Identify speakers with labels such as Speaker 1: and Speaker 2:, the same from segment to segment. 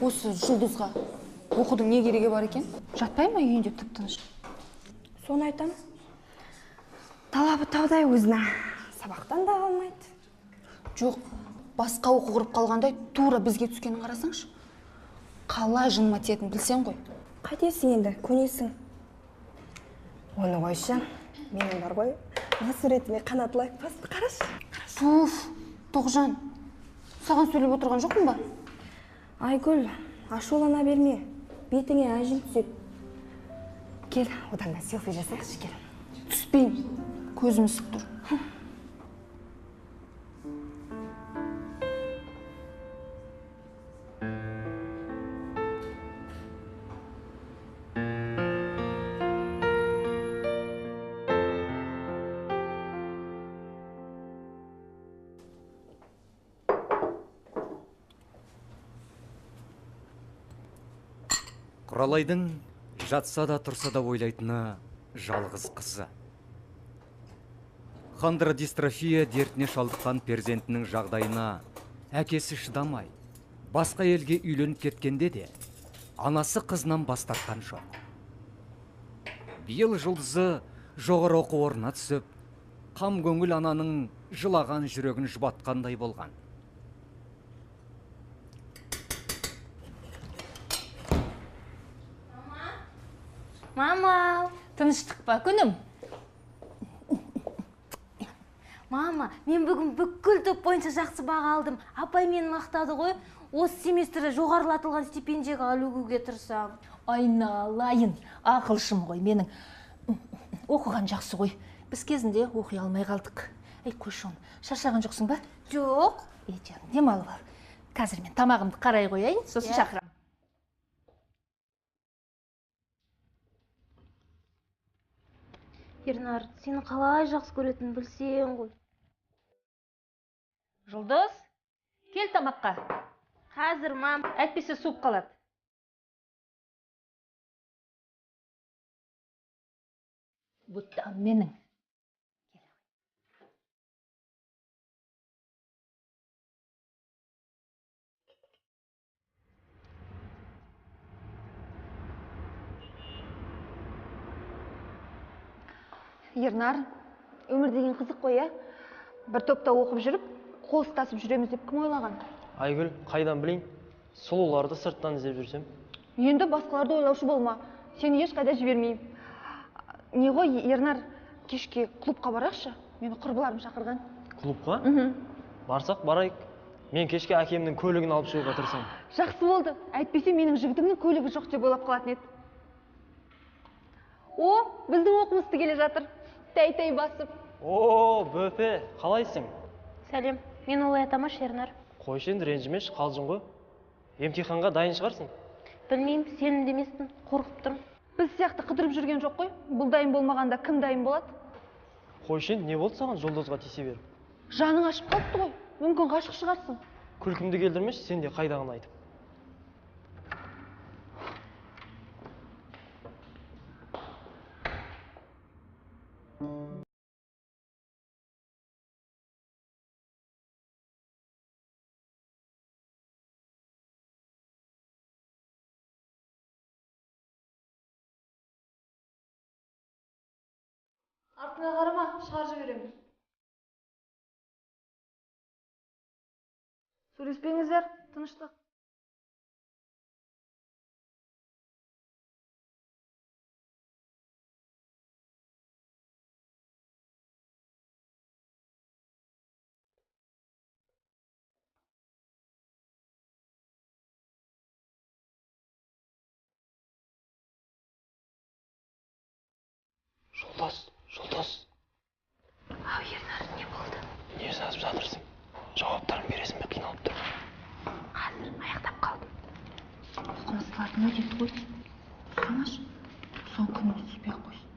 Speaker 1: осы Жұлдызға оқудың не керегі бар екен? Жатпай ма үйінде тып-тыныш?
Speaker 2: Соны айтам. Талабы таудай өзіне. Сабақтан да қалмайды.
Speaker 1: Жоқ, басқа оқу құрып қалғандай тура бізге түскенін қарасаңшы. Қалай жыныма тиетінін білсең ғой.
Speaker 2: Қайтесің енді, көнесің. Оны қойшы, менің бар ғой, суретіме қанатылайып басып қарашы.
Speaker 1: Туф, Тоғжан, саған сөйлеп отырған жоқпын ба?
Speaker 2: Айгүл, ашулана берме, бетіңе әжім түседі. Кел, одан да селфи жасайықшы, кел.
Speaker 1: Түспеймін, көзім ісіп тұр.
Speaker 3: Құралайдың жатса да тұрса да ойлайтыны жалғыз қызы. Хондrodистрофия дертіне шалдыққан перзентінің жағдайына әкесі шыдамай, басқа елге үйленіп кеткенде де, анасы қызынан бас тартқан жоқ. Биыл Жұлдызы жоғары оқу орнына түсіп, қам көңіл ананың жылаған жүрегін жұбатқандай болған.
Speaker 4: Мама!
Speaker 1: Тыныштық па, күнім?
Speaker 4: Мама, мен бүгін бүкіл топ бойынша жақсы баға алдым. Апай мені мақтады ғой. Осы семестрде жоғарылатылған стипендияға ілігуге тырысам.
Speaker 5: Айналайын, ақылшым ғой менің. Оқыған жақсы ғой. Біз кезінде оқи алмай қалдық. Қойшы оны, шаршаған жоқсың ба?
Speaker 4: Жоқ.
Speaker 5: Жаным, демалып ал. Қазір мен тамағымды қарай қояйын, сосын шақырам.
Speaker 4: Ернар, сені қалай жақсы көретін білсең ғой.
Speaker 5: Жұлдыз, кел тамаққа.
Speaker 4: Қазір, мам.
Speaker 5: Әйтпесе суып қалады. Бұттан менің.
Speaker 1: Ернар, өмір деген қызық қой, ә? Бір топта оқып жүріп, қол ұстасып жүреміз деп кім ойлаған?
Speaker 6: Айгүл, қайдан білейін? Сұлуларды сырттан іздеп жүрсем.
Speaker 1: Енді басқаларды ойлаушы болма. Сені ешқайда жібермеймін. Не ғой, Ернар, кешке клубқа барақшы. Мені құрбыларым шақырған.
Speaker 6: Клубқа? Барсақ барайық. Мен кешке әкемнің көлігін алып шығуға тырысамын.
Speaker 1: Жақсы болды. Әйтпесе менің жігітімнің көлігі жоқ деп ойлап қалатын еді. О, біздің оқымысты келе жатыр. Тәй-тәй басып.
Speaker 6: О, бөпе, қалайсың?
Speaker 4: Сәлем, мен олай атамаш, Ернар.
Speaker 6: Қойшы енді ренжімеш, қалжың ғой. Емтиханға дайын шығарсың?
Speaker 4: Білмеймін, сенің деместің, қорқып тұрмын.
Speaker 1: Біз сияқты қыдырып жүрген жоқ қой. Бұл дайын болмағанда кім дайын болады?
Speaker 6: Қойшы енді не болды саған Жұлдызға тисе беріп?
Speaker 1: Жаның ашып қалыпты ғой. Мүмкін ғашық шығарсың.
Speaker 6: Күлкімді келдірмеш, сен де қайдағыны айтып.
Speaker 1: Артыңа қарама, шаржы беремін. Сөйлеспеңіздер, тыныштық.
Speaker 6: Жұлдыз.
Speaker 4: Ау, Ернар, не болды?
Speaker 6: Не жазып жатырсың? Жауаптарын бересің бе, қиналып тұр.
Speaker 4: Қазір аяқтап қалдым.
Speaker 1: Оқымыстылардың өтеді ғой. Санаш, соң күнімді түспей қойсын.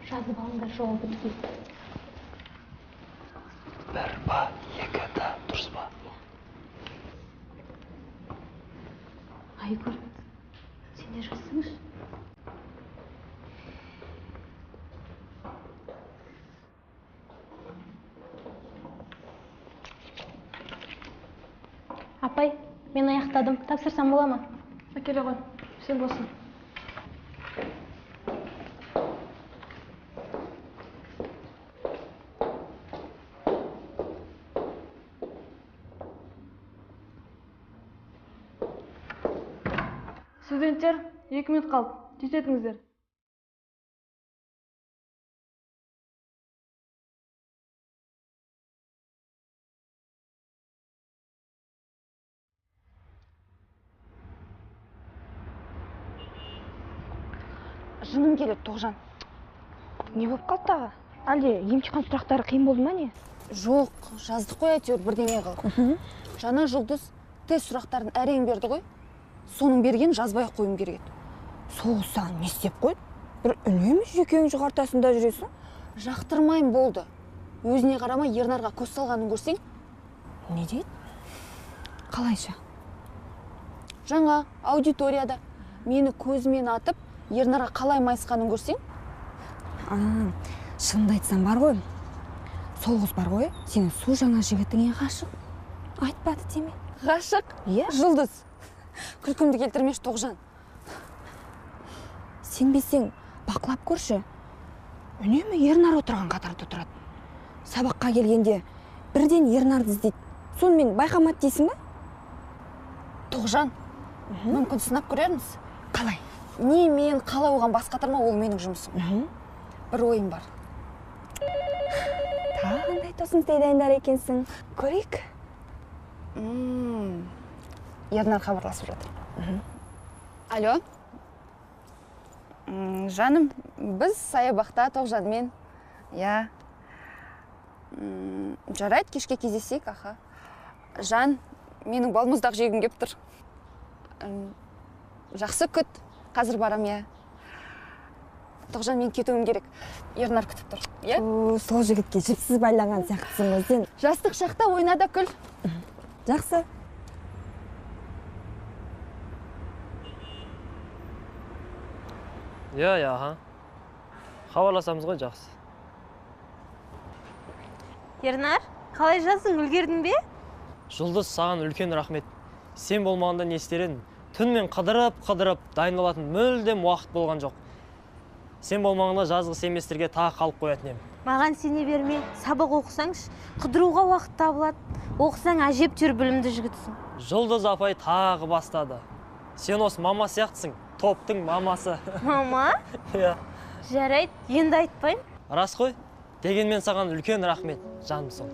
Speaker 4: Жазып алыңдар жауабы түгел.
Speaker 6: Бір ба, екі да, дұрыс па?
Speaker 4: Айгүл, сен де жазсаңшы. апай, мен аяқтадым. Тапсырсам бола ма?
Speaker 1: Әкеле ғой, сен болсын. Студенттер, 2 минут қалды. Тез етіңіздер. Жыным келеді, Тоғжан. Не болып қалды тағы? Әлде емтихан сұрақтары қиын болды ма не?
Speaker 7: Жоқ, жаздық қой әйтеуір бірдеңе қылып. Жаңа Жұлдыз тест сұрақтарын әрең берді ғой. Соның берген жазбай қойым керек еді.
Speaker 2: Сол саған не істеп қойды? Бір үнемі жүйкең жұғартасында жүресің.
Speaker 7: Жақтырмайым болды. Өзіне қарамай Ернарға көз салғанын көрсең.
Speaker 2: Не дейді? Қалайша?
Speaker 7: Жаңа аудиторияда мені көзімен атып, Ернарға қалай майысқанын көрсең.
Speaker 2: Шынымды айтсам бар ғой. Сол қыз бар ғой, сенің су жаңа жігітіңе ғашық. Айтпады деме.
Speaker 7: Ғашық?
Speaker 2: Иә.
Speaker 7: Жұлдыз. Күлкімді келтірмеш, Тоғжан.
Speaker 2: Сенбесең, бақылап көрші. Үнемі Ернар отырған қатарда тұрады. Сабаққа келгенде бірден Ернарды іздейді. Сонымен байқамады дейсің ба?
Speaker 7: Тоғжан, мүмкін сынап көрерміз.
Speaker 2: Қалай?
Speaker 7: Не мен қалай оған бас қатырма, ол менің жұмысым. Бір ойым бар.
Speaker 2: Тағы қандай тосын дайындар екенсің? Көрейік.
Speaker 7: Ернар хабарласып жатыр. Алло. Жаным, біз саябақта Тоғжанмен. Я. Жарайды, кешке кездесейік, аха. Жан, менің балмұздақ жегім кеп тұр. Жақсы күт. Қазір барам, я. Тоғжан, мен кетуім керек. Ернар күтіп тұр. Я?
Speaker 2: Сол жігітке жіпсіз байлаған сияқтысың ғой сен.
Speaker 7: Жастық шақта ойнада күл.
Speaker 2: Жақсы.
Speaker 6: Я, аха. Хабарласамыз ғой, жақсы.
Speaker 4: Ернар, қалай жаздың, үлгердің бе?
Speaker 6: Жұлдыз, саған үлкен рахмет. Сен болмағанда не істер едің? Түнмен қыдырып дайындалатын мүлдем уақыт болған жоқ. Сен болмағанда жазғы семестрге тағы қалып қоятын ем.
Speaker 4: Маған сене берме, сабақ оқысаңшы, қыдыруға уақыт табылады. Оқысаң әжептәуір білімді жігітсің.
Speaker 6: Жұлдыз апай тағы бастады. Сен осы мама сияқтысың, топтың мамасы.
Speaker 4: Мама?
Speaker 6: Иә.
Speaker 4: Жарайды, енді айтпайым.
Speaker 6: Рас қой, дегенмен саған үлкен рахмет, жаным сол.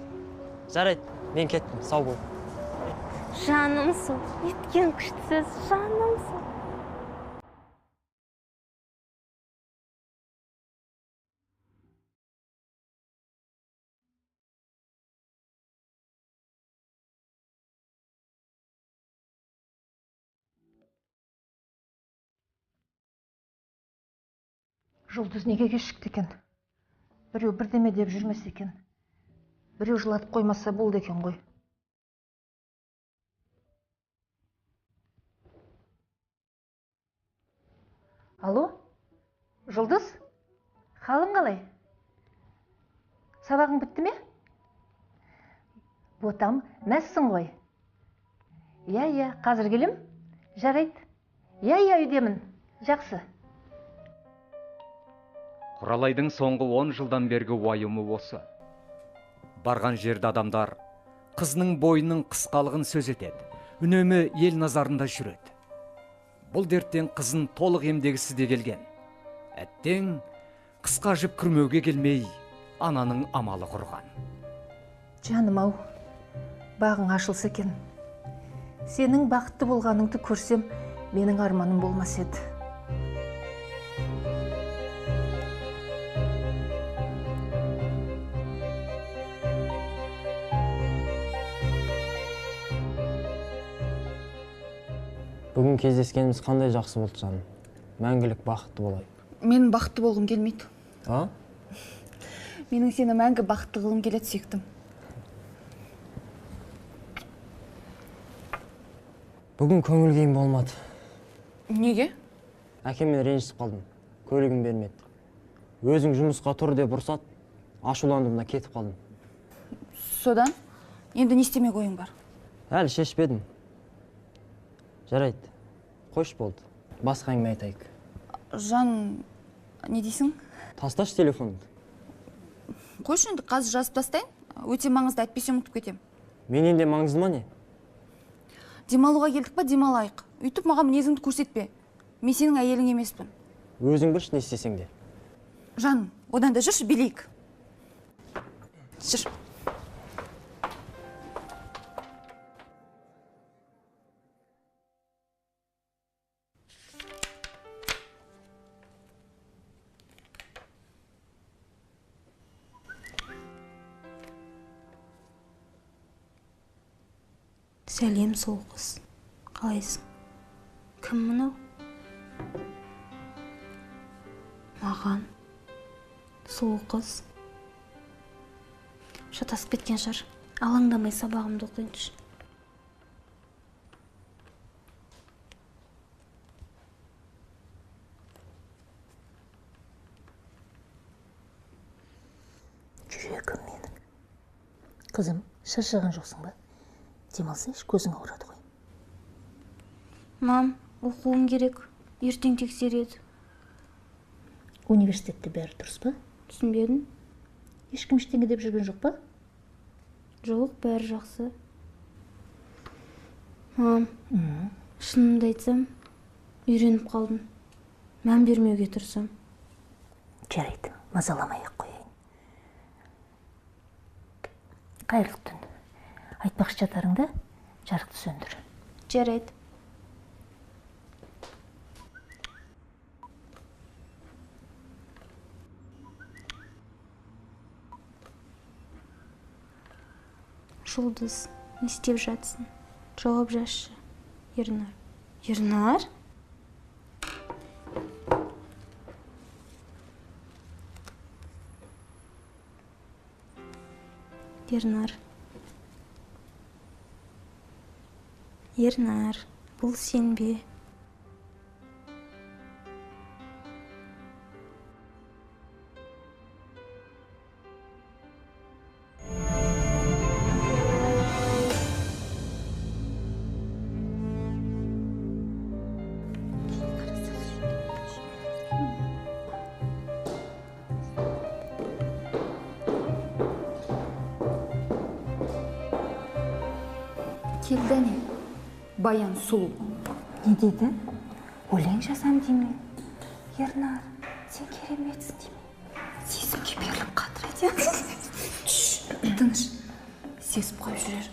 Speaker 6: Жарайды, мен кеттім, сау бол.
Speaker 4: Жанымсың, еткен күштісіз, жанымсың.
Speaker 5: Жұлдыз неге кешікті екен? Біреу бірдеме деп жүрмес екен. Біреу жылатып қоймаса болды екен ғой. Алло, Жұлдыз, халың қалай? Сабағың бітті ме? Ботам, мәссің ғой. Иә, қазір келем. Жарайды. Иә, үйдемін. Жақсы.
Speaker 3: Құралайдың соңғы 10 жылдан бергі уайымы осы. Барған жерді адамдар қызының бойының қысқалығын сөз етеді. Үнемі ел назарында жүреді. Бұл дерттен қызын толық емдегісі де келген. Әттең қысқа жіп күрмеуге келмей, ананың амалы құрған.
Speaker 5: Жаным-ау, бағың ашылса екен. Сенің бақытты болғаныңды көрсем, менің арманым болмас еді.
Speaker 6: Бүгін кездескеніміз қандай жақсы болды, жаным. Мәңгілік бақытты болайық.
Speaker 7: Мен бақытты болғым келмейді.
Speaker 6: А?
Speaker 7: Менің сені мәңгі бақытты қылғым келеді, сүйіктім.
Speaker 6: Бүгін көңіл күйім болмады.
Speaker 7: Неге?
Speaker 6: Әкеммен ренжісіп қалдым. Көлігім бермеді. Өзің жұмысқа тұр деп ұрсат, ашуландым да кетіп қалдым.
Speaker 7: Содан, енді не істемек ойың бар?
Speaker 6: Әлі шешпедім. Жарайды. Қош болды. Басқа әңгіме айтайық.
Speaker 7: Жан, не дейсің?
Speaker 6: Тасташы телефоныңды.
Speaker 7: Қойшы енді қазір жазып тастайын. Өте маңызды, әйтпесе ұмытып кетем.
Speaker 6: Менен де маңызды ма не?
Speaker 7: Демалуға келдік па, демалайық. Үйтіп маған мінезіңді көрсетпе. Мен сенің әйелің емеспін.
Speaker 6: Өзің білші не істесең де.
Speaker 7: Жан, одан да жүрші, билейік. Жүр.
Speaker 4: Сәлем, сұлу қыз. Қалайсың? Кім мынау? Маған. Сұлу қыз. Шатасып кеткен шығар. Алаңдамай сабағымды оқиыншы.
Speaker 5: Жүрегім менің. Қызым, шаршаған жоқсың ба? Демалсайшы, көзің ауырады ғой.
Speaker 4: Мам, оқуым керек. Ертең тексереді.
Speaker 5: Университетте бәрі дұрыс па?
Speaker 4: Түсінбедім?
Speaker 5: Ешкім ештеңе деп жүрген жоқ па?
Speaker 4: Жоқ, бәрі жақсы. Мам, шынымды айтсам, үйреніп қалдым. Мән бермеуге тырысам.
Speaker 5: Жарайды, мазаламай-ақ қояйын. Қайырлы түн. Айтпақшы жатарыңда жарықты сөндір.
Speaker 4: Жарайды. Жұлдыз, не істеп жатсың? Жауап жазшы. Ернар. Ернар? Ернар. Ернар, бұл сен бе?
Speaker 7: Келді не? Баян сұлу.
Speaker 2: Не дейді? Өлең жазам дейме? Ернар, сен кереметсің дейме?
Speaker 7: Сезімге беріліп қадыр еді. Тыныш, сезіп қойып жүрер.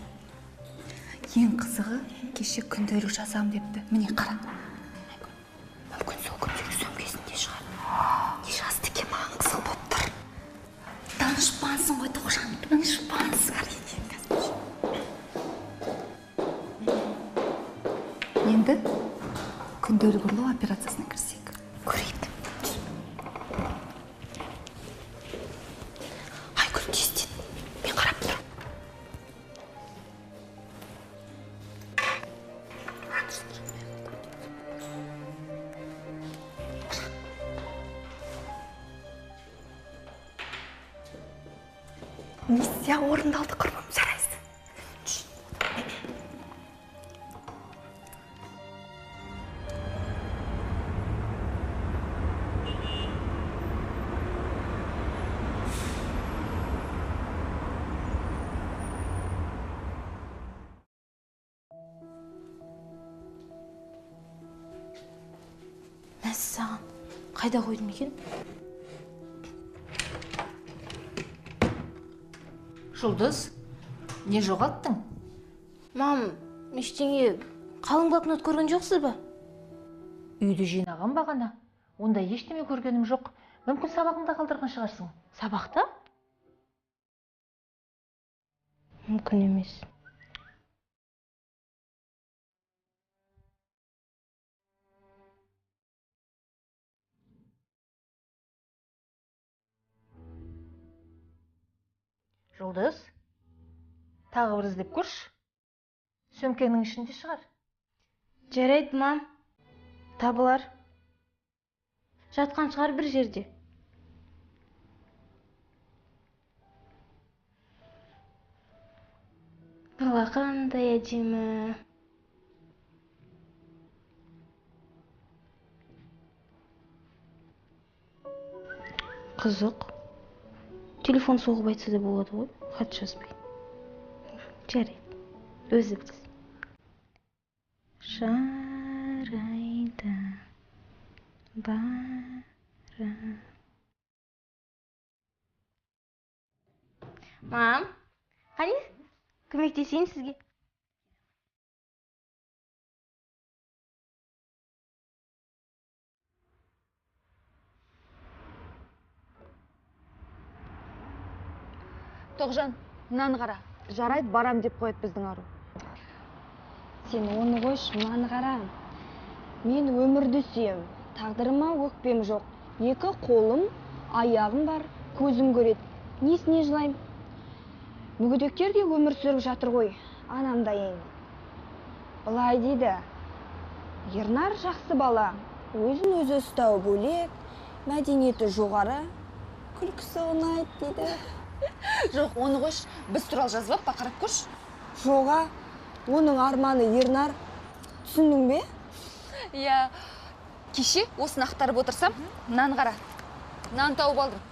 Speaker 7: Ең қызығы, кеше күнделік жазам депті. Міне қара. Мүмкін сол күндегі сөмкесінде шығар. Не жазды екен, маған қызық болып тұр. Данышпансың ғой, Тоғжан, данышпансың. Енді күнделік ұрлау операциясына кірсек. Көрейік. Айгүл, тез, мен қарап тұрмын. Миссия орындалды, құрбым, жарайсың.
Speaker 4: Мәссаған, қайда қойдым екен?
Speaker 5: Жұлдыз, не жоғалттың?
Speaker 4: Мам, ештеңе, қалың блокнот көрген жоқсыз ба?
Speaker 5: Үйді жинаған бағана. Онда ештеме көргенім жоқ. Мүмкін сабағыңда қалдырған шығарсың.
Speaker 4: Сабақта? Мүмкін емес.
Speaker 5: Жұлдыз, тағы бір іздеп көрші. Сөмкеңнің ішінде шығар.
Speaker 4: Жарайды, мам. Табылар. Жатқан шығар бір жерде. Бала қандай әдемі. Қызық. Телефон соғып айтса да болады ғой, хат жазбай. Жарайды, өзі білсін. Жарайды, бара. Мам, қане, көмектесейін сізге.
Speaker 1: Тоғжан, мынаны қара. Жарайды, барам деп қояды біздің ару.
Speaker 2: Сен оны қойшы, мынаны қара. Мен өмірді сүйем, тағдырыма өкпем жоқ. Екі қолым, аяғым бар, көзім көреді. Несіне жылайым? Мүгедектер де өмір сүріп жатыр ғой, анамдай. Былай дейді, Ернар жақсы бала, өзін өзі ұстау бөлек, мәдениеті жоғары, күлкісі ұнайды дейді.
Speaker 7: Жоқ, оны қойш, біз туралы жазбап, бақырып көрш.
Speaker 2: Жоға, оның арманы Ернар. Түсіндің бе?
Speaker 7: Иә, кеше осыны ақтарып отырсам, нан қара. Нан тауып алдым.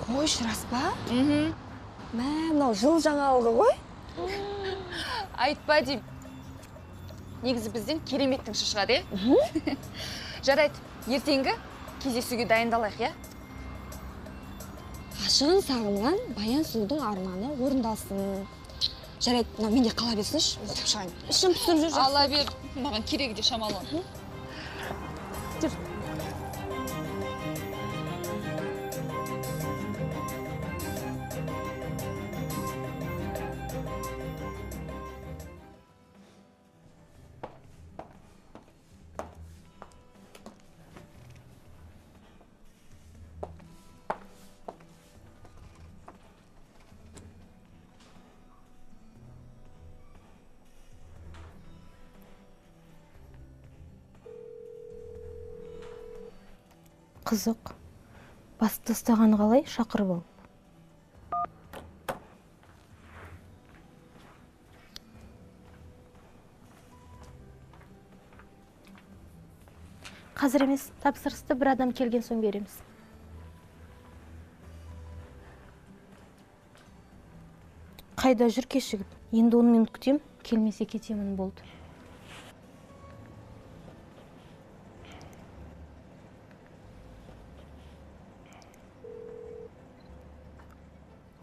Speaker 2: Қойш, рас па? Мә, мынау жыл жаңалығы ғой.
Speaker 7: Айтпа дейм. Негізі бізден кереметтің шығады, е? Жарайды, ертеңгі кездесуге дайындалайық, е?
Speaker 2: Ғашығын сағынған Баян сұлудың арманы орындалсын. Жарайды, мынау менде қала берсінші, оқып шығайын. Ішім пісіп жүр.
Speaker 7: Ала бер, маған керегі де шамалы.
Speaker 2: Жүр.
Speaker 4: Қызық. Басып тастаған қалай шақырып алып. Қазір емес, тапсырысты бір адам келген соң береміз. Қайда жүр кешігіп? Енді 10 минут күтем, келмесе кетемін болды.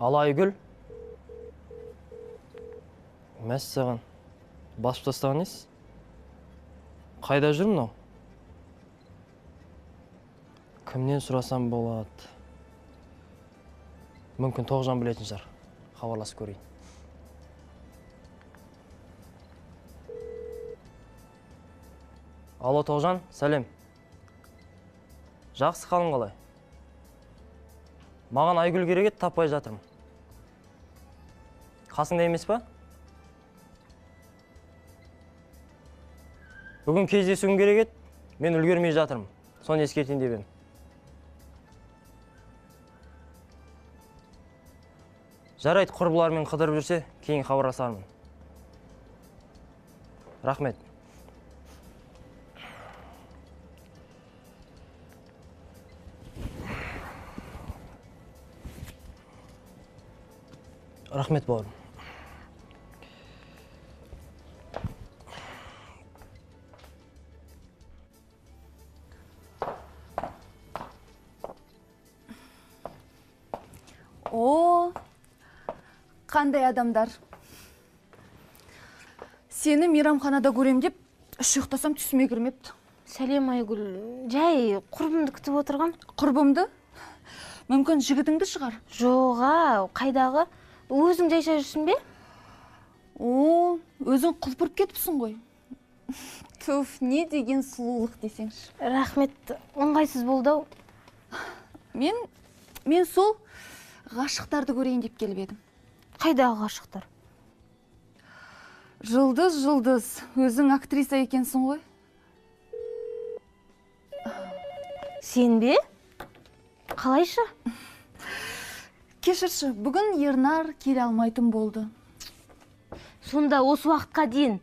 Speaker 6: Ал Айгүл. Мәссаған. Басып тастаған ес? Қайда жүр мынау? Кімнен сұрасам болады? Мүмкін Тоғжан білетін шығар. Хабарласып көрейін. Алло, Тоғжан, сәлем. Жақсы, қалың қалай? Маған Айгүл керек еді, таппай жатырмын. Қасыңда емес па? Бүгін кездесуім керек еді, мен үлгермей жатырмын. Соны ескертейін деп едім. Жарайды, құрбылармен қыдырып жүрсе, кейін хабарласармын. Рахмет. Рахмет, бауырым.
Speaker 7: О, қандай адамдар. Сені мейрамханада көрем деп, ұйықтасам түсіме кірмепті.
Speaker 4: Сәлем Айгүл, жай құрбымды күтіп отырғам.
Speaker 7: Құрбымды? Мүмкін жігітіңді шығар?
Speaker 4: Жоға, қайдағы? Өзің жайша жүрсің бе?
Speaker 7: О, өзің құлпырып кетіпсің ғой. Түф, не деген сұлулық десеңші.
Speaker 4: Рахмет, ыңғайсыз болды ау.
Speaker 7: Мен сол ғашықтарды көрейін деп келіп едім.
Speaker 4: Қайдағы ғашықтар?
Speaker 7: Жұлдыз, өзің актриса екенсің ғой.
Speaker 4: Сен бе? Қалайша?
Speaker 7: Кешірші, бүгін Ернар келе алмайтын болды.
Speaker 4: Сонда осы уақытқа дейін.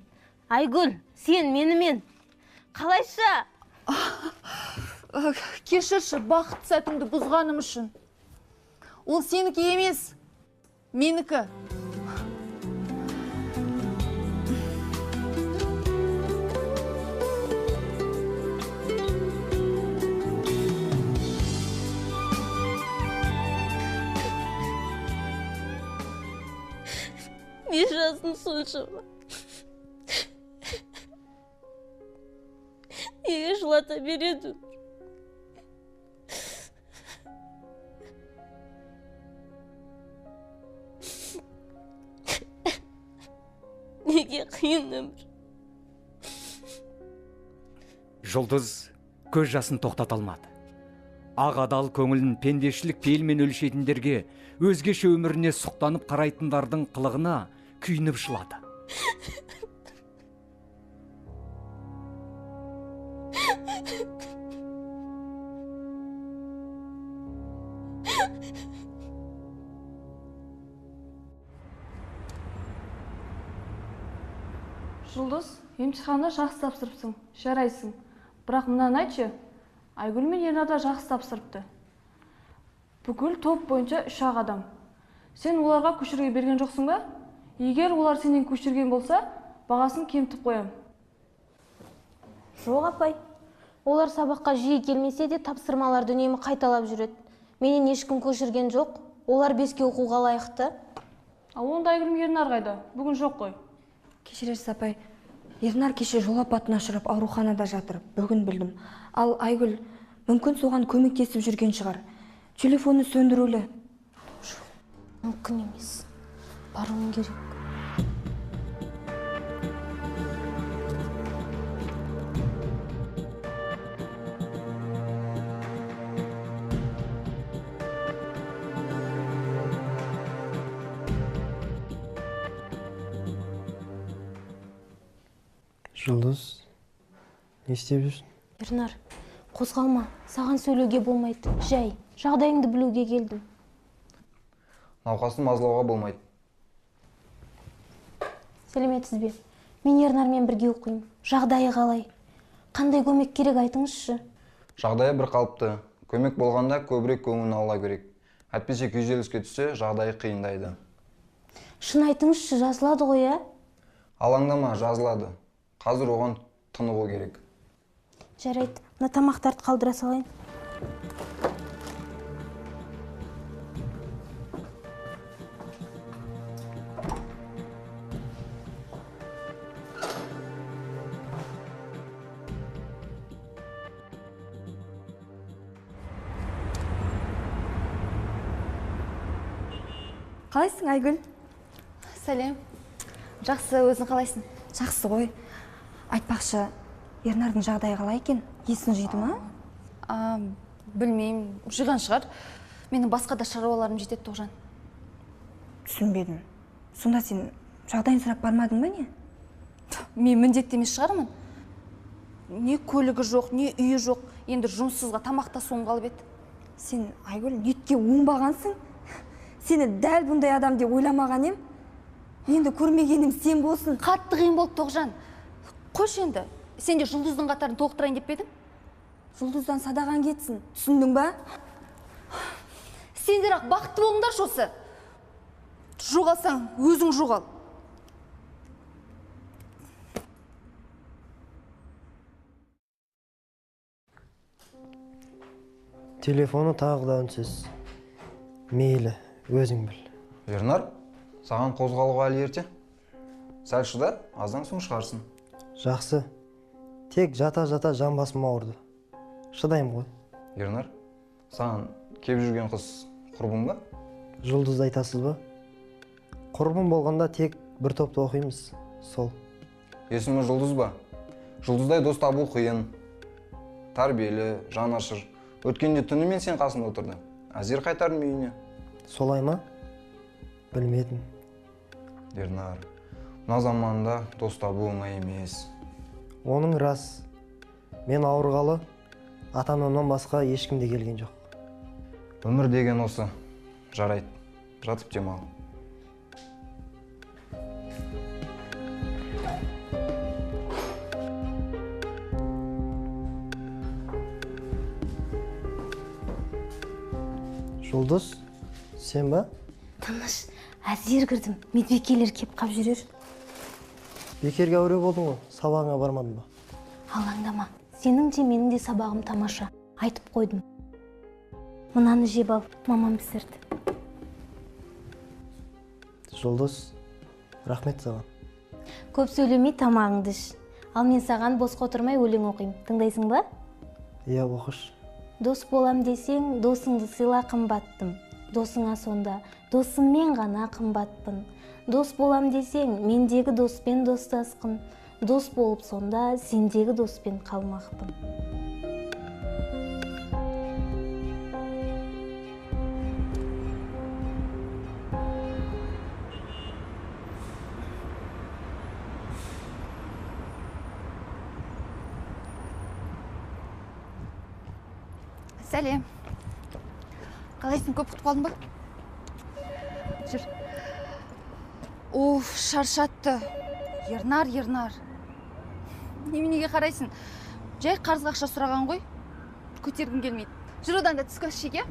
Speaker 4: Айгүл, сен менімен. Қалайша?
Speaker 1: Кешірші бақыт сәтіңді бұзғаным үшін. Ол сенікі емес, менікі.
Speaker 4: Не жаздың соншама? Неге жылата береді? Неге қиын өмір?
Speaker 3: Жұлдыз көз жасын тоқтата алмады. Ақ адал көңілін пендешілік пейілмен өлшейтіндерге, өзгеше өміріне сұқтанып қарайтындардың қылығына күйініп жылады.
Speaker 8: Жұлдыз, емтиханды жақсы тапсырыпсың, жарайсың. Бірақ мынаны айтшы, Айгүл мен Ернар да жақсы тапсырыпты. Бүкіл топ бойынша 3 адам. Сен оларға көшірге берген жоқсың ба? Егер олар сенен көшірген болса, бағасын кемітіп қоям.
Speaker 4: Жоқ апай. Олар сабаққа жиі келмесе де тапсырмаларды үнемі қайталап жүреді. Менен ешкім көшірген жоқ. Олар 5-ке оқуға лайықты.
Speaker 8: Ал онда Айгүл мен Ернар қайда? Бүгін жоқ қой.
Speaker 2: Кешірерсіз апай, Ернар кеше жол апатына ұшырап ауруханада жатыр, бүгін білдім. Ал Айгүл мүмкін соған көмектесіп жүрген шығар. Телефоны сөндірулі.
Speaker 4: Мүмкін емес. Баруым керек.
Speaker 6: Жұлдыз, не істеп жүрсің?
Speaker 4: Ернар, қозғалма. Саған сөйлеуге болмайды. Жай, жағдайыңды білуге келдім.
Speaker 9: Науқасын мазалауға болмайды.
Speaker 4: Сәлеметсіз бе? Мен Ернармен бірге оқимын. Жағдайы қалай? Қандай көмек керек айтыңызшы?
Speaker 9: Жағдайы бір қалыпты. Көмек болғанда көбірек көңілін аула керек. Әйтпесе күйзеліске түссе, жағдайы қиындайды.
Speaker 4: Шын айтыңызшы, жазылады ғой, ә?
Speaker 9: Алаңдама, жазылады. Қазір оған тынығу керек.
Speaker 4: Жарайды, мына тамақтарды қалдыра салайын.
Speaker 2: Қалайсың, Айгүл?
Speaker 1: Сәлем. Жақсы, өзің қалайсың?
Speaker 2: Жақсы ғой. Айтпақшы, Ернардың жағдайы қалай екен? Есін жиды ма?
Speaker 1: Білмеймін, жиған шығар. Менің басқа да шаруаларым жетеді, Тоғжан.
Speaker 2: Түсінбедім. Сонда сен жағдайын сұрап бармадың ба не?
Speaker 1: Мен міндетті емес шығармын. Не көлігі жоқ, не үйі жоқ. Енді жұмыссызға тамақта соң қалып еді.
Speaker 2: Сен, Айгүл, нетке оңбағансың? Сені дәл бұндай адам деп ойламаған ем. Енді көрмегенім сен болсын.
Speaker 1: Қатты қиын болды, Тоғжан. Қош енді, сен де Жұлдыздың қатарын толықтырайын деп пе едің?
Speaker 2: Жұлдыздан садаған кетсін, түсіндің ба?
Speaker 1: Сендер ақ бақытты болыңдаршы осы. Жоғалсаң, өзің жоғал.
Speaker 6: Телефоны тағы да үнсіз. Мейлі, өзің біл.
Speaker 9: Ернар, саған қозғалуға әлі ерте. Сәл шыда, аздан соң шығарсың.
Speaker 6: Жақсы. Тек жата-жата жан басым ауырды. Шыдайым ғой.
Speaker 9: Ернар, саған кеп жүрген қыз құрбың ба?
Speaker 6: Жұлдызды айтасыз ба? Құрбым болғанда тек бір топта оқимыз. Сол.
Speaker 9: Есімі Жұлдыз ба? Жұлдыздай дос табу қиын. Тәрбиелі, жанашыр. Өткенде түнімен сен қасында отырды. Әзер қайтардың үйіне.
Speaker 6: Солай ма? Білмедім.
Speaker 9: Ернар, мына заманда дос табу оңай емес.
Speaker 6: Оның рас. Мен ауырғалы, ата-анамнан басқа ешкім де келген жоқ.
Speaker 9: Өмір деген осы. Жарайды. Жатып демал.
Speaker 10: Жұлдыз, сен ба?
Speaker 4: Тыныш, әзер кірдім. Медбикелер кеп қап жүрер.
Speaker 10: Бекерге әуре болдың ғой, сабағыңа бармадың ба?
Speaker 4: Алаңдама. Сенің де менің де сабағым тамаша. Айтып қойдым. Мынаны жеп ал, мамам пісірді.
Speaker 10: Жұлдыз, рахмет саған.
Speaker 4: Көп сөйлемей тамағыңды іш. Ал мен саған босқа отырмай өлең оқимын. Тыңдайсың ба?
Speaker 10: Иә, оқыш.
Speaker 4: Дос болам десең, досыңды сыйла қымбаттым. Досыңа сонда, досыммен ғана қымбатпын. Дос болам десең, мендегі доспен достасқын. Дос болып сонда, сендегі доспен қалмақпын.
Speaker 1: Сәлем. Қалайсың, көп күтіп қалдың ба? Жүр. Оф, шаршатты. Ернар. Неменеге қарайсың? Жай қарызға ақша сұраған ғой. Көтергім келмейді. Жүр одан да түскі ас ішейік, иә?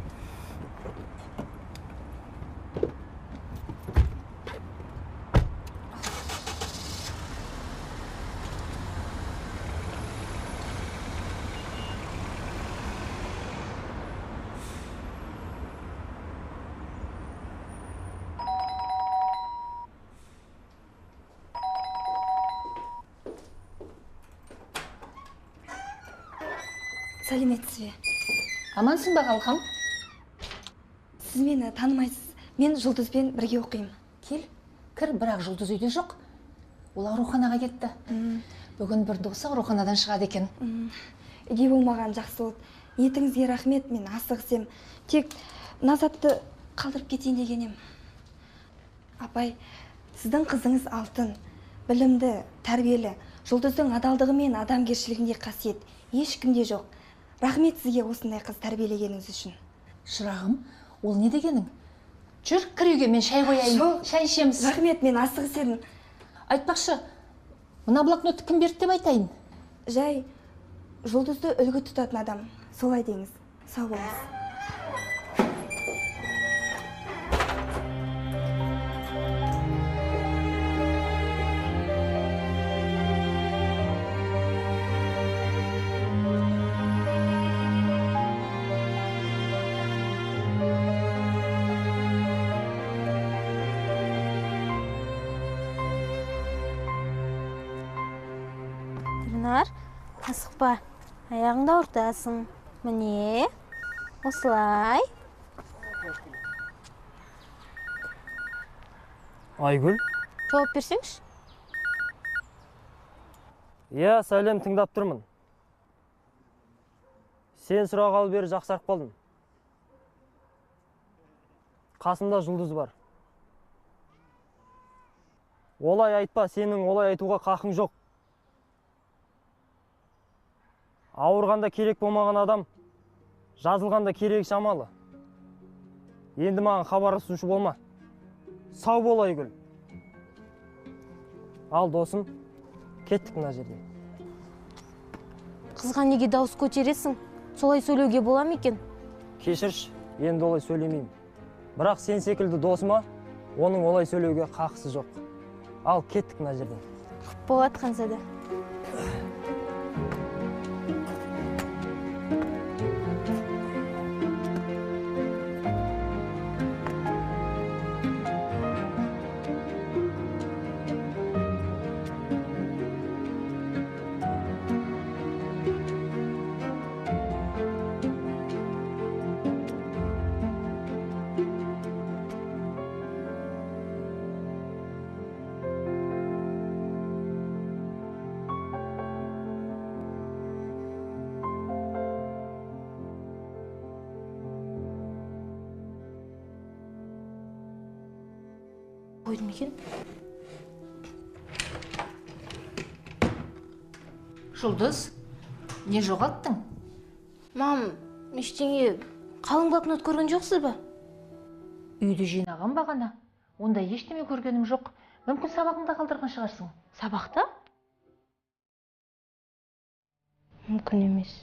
Speaker 2: Сәлеметсіз бе?
Speaker 5: Амансың ба, қалқам?
Speaker 2: Сіз мені танымайсыз. Мен Жұлдызбен бірге оқимын.
Speaker 5: Кел, кір, бірақ Жұлдыз үйде жоқ. Ол ауруханаға кетті. Бүгін бір досы ауруханадан шығады екен.
Speaker 2: Үйде болмаған жақсы болды. Ниетіңізге рахмет, мен асығыс ем. Тек Назатты қалдырып кетейін деген ем. Апай, сіздің қызыңыз алтын, білімді, тәрбиелі. Жұлдыздың адалдығы мен адамгершілігінде қасиет ешкімде жоқ. Рахмет сізге осындай қыз тәрбиелегеніңіз үшін.
Speaker 5: Шырағым, ол не дегенің? Жүр, кір үйге, мен шай қояйын. Шай ішеміз.
Speaker 2: Рахмет, мен асығыс едім.
Speaker 5: Айтпақшы, мына блокнотты кім берді деп айтайын?
Speaker 2: Жай, Жұлдызды үлгі тұтатын адам. Солай деңіз. Сау болыңыз.
Speaker 4: Ернар, асықпа. Аяғыңды ауыртасың. Міне, осылай.
Speaker 6: Айгүл?
Speaker 4: Жауап берсеңші.
Speaker 6: Иә, сәлем, тыңдап тұрмын. Сен сұрағалы бері жақсарып қалдың. Қасымда Жұлдыз бар. Олай айтпа, сенің олай айтуға қақың жоқ. Ауырғанда керек болмаған адам, жазылғанда керек шамалы. Енді маған хабарласушы болма. Сау бол, Айгүл. Ал, досым, кеттік мына жерден.
Speaker 4: Қызға неге дауыс көтересің? Солай сөйлеуге бола ма екен?
Speaker 6: Кешірші, енді олай сөйлемеймін. Бірақ сен секілді досыма, оның олай сөйлеуге қақысы жоқ. Ал, кеттік мына жерден.
Speaker 4: Болады, Ханзада.
Speaker 5: Қойдым екен. Жұлдыз, не жоғалттың?
Speaker 4: Мам, ештеңе, қалың блокнот көрген жоқсыз ба?
Speaker 5: Үйді жинаған бағана. Онда ештеме көргенім жоқ. Мүмкін сабағыңда қалдырған шығарсың.
Speaker 4: Сабақта? Мүмкін емес.